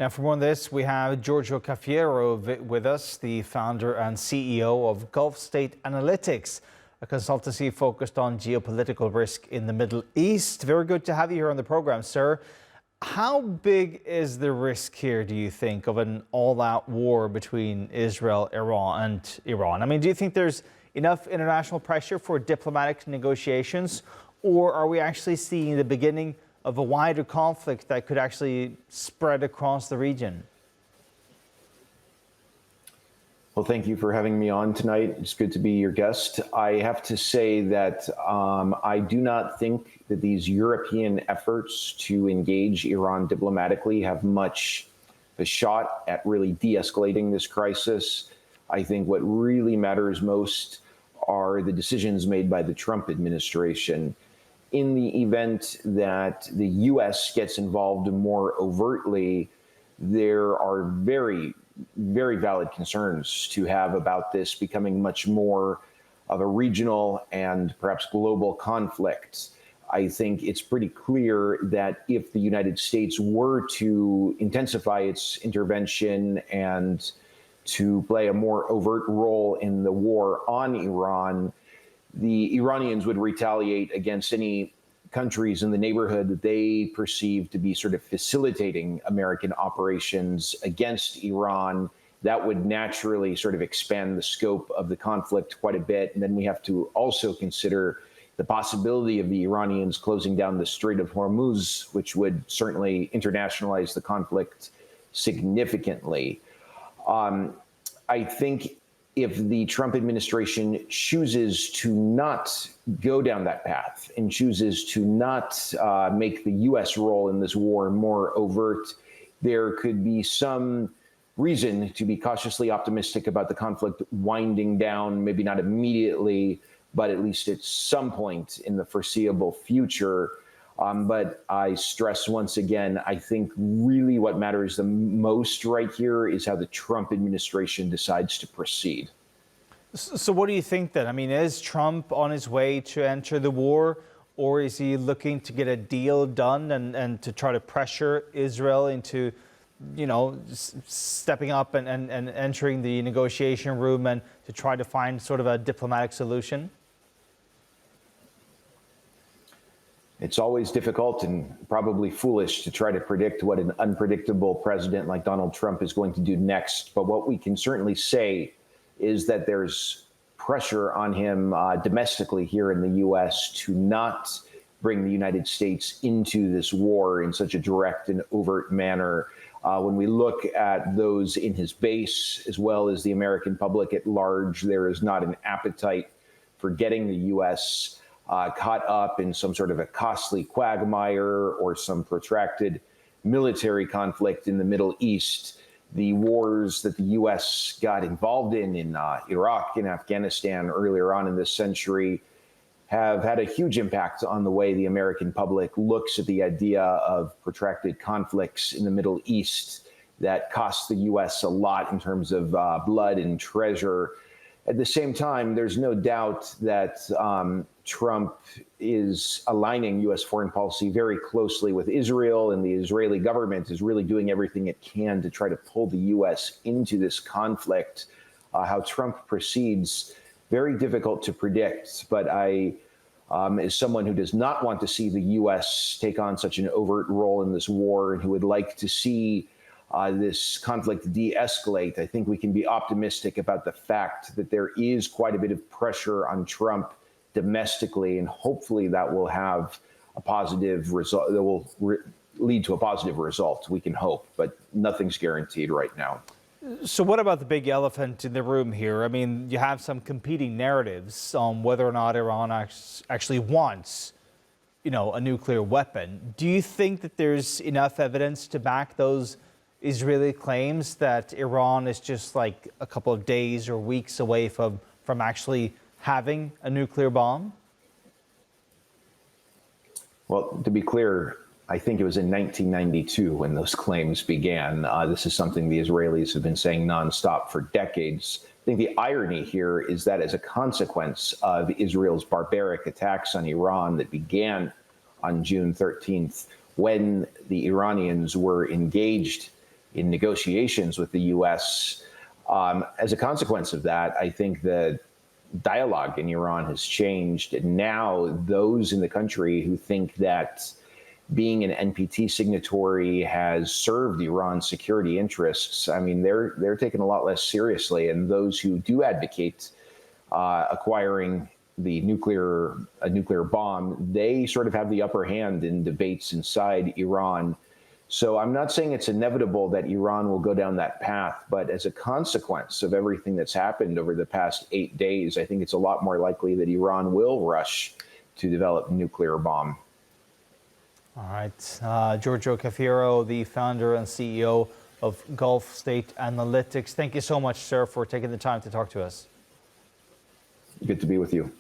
Now, for more on this, we have Giorgio Cafiero with us, the founder and CEO of Gulf State Analytics, a consultancy focused on geopolitical risk in the Middle East. Very good to have you here on the program, sir. How big is the risk here, do you think, of an all-out war between Israel, Iran, and Iran? I mean, do you think there's enough international pressure for diplomatic negotiations, or are we actually seeing the beginning of a wider conflict that could actually spread across the region? Well, thank you for having me on tonight. It's good to be your guest. I have to say that I do not think that these European efforts to engage Iran diplomatically have much of a shot at really de-escalating this crisis. I think what really matters most are the decisions made by the Trump administration. In the event that the U.S. gets involved more overtly, there are very, very valid concerns to have about this becoming much more of a regional and perhaps global conflict. I think it's pretty clear that if the United States were to intensify its intervention and to play a more overt role in the war on Iran, the Iranians would retaliate against any countries in the neighborhood that they perceive to be sort of facilitating American operations against Iran. That would naturally sort of expand the scope of the conflict quite a bit. And then we have to also consider the possibility of the Iranians closing down the Strait of Hormuz, which would certainly internationalize the conflict significantly. I think if the Trump administration chooses to not go down that path and chooses to not make the U.S. role in this war more overt, there could be some reason to be cautiously optimistic about the conflict winding down, maybe not immediately, but at least at some point in the foreseeable future. But I stress once again, I think really what matters the most right here is how the Trump administration decides to proceed. So what do you think then? I mean, is Trump on his way to enter the war, or is he looking to get a deal done and to try to pressure Israel into, you know, stepping up and entering the negotiation room and to try to find sort of a diplomatic solution? It's always difficult and probably foolish to try to predict what an unpredictable president like Donald Trump is going to do next. But what we can certainly say is that there's pressure on him domestically here in the U.S. to not bring the United States into this war in such a direct and overt manner. When we look at those in his base, as well as the American public at large, there is not an appetite for getting the U.S. Caught up in some sort of a costly quagmire or some protracted military conflict in the Middle East. The wars that the U.S. got involved in Iraq and Afghanistan earlier on in this century have had a huge impact on the way the American public looks at the idea of protracted conflicts in the Middle East that cost the U.S. a lot in terms of blood and treasure. At the same time, there's no doubt that Trump is aligning U.S. foreign policy very closely with Israel, and the Israeli government is really doing everything it can to try to pull the U.S. into this conflict. How Trump proceeds, very difficult to predict, but I, as someone who does not want to see the U.S. take on such an overt role in this war and who would like to see this conflict de-escalate, I think we can be optimistic about the fact that there is quite a bit of pressure on Trump domestically, and hopefully that will have a positive result, that will lead to a positive result. We can hope, but nothing's guaranteed right now. So what about the big elephant in the room here? I mean, you have some competing narratives on whether or not Iran actually wants, you know, a nuclear weapon. Do you think that there's enough evidence to back those Israeli claims that Iran is just like a couple of days or weeks away from actually having a nuclear bomb? Well, to be clear, I think it was in 1992 when those claims began. This is something the Israelis have been saying nonstop for decades. I think the irony here is that as a consequence of Israel's barbaric attacks on Iran that began on June 13th, when the Iranians were engaged in negotiations with the U.S. As a consequence of that, I think the dialogue in Iran has changed. And now those in the country who think that being an NPT signatory has served Iran's security interests, I mean, they're taken a lot less seriously. And those who do advocate acquiring a nuclear bomb, they sort of have the upper hand in debates inside Iran. So I'm not saying it's inevitable that Iran will go down that path, but as a consequence of everything that's happened over the past 8 days, I think it's a lot more likely that Iran will rush to develop a nuclear bomb. All right. Giorgio Cafiero, the founder and CEO of Gulf State Analytics. Thank you so much, sir, for taking the time to talk to us. Good to be with you.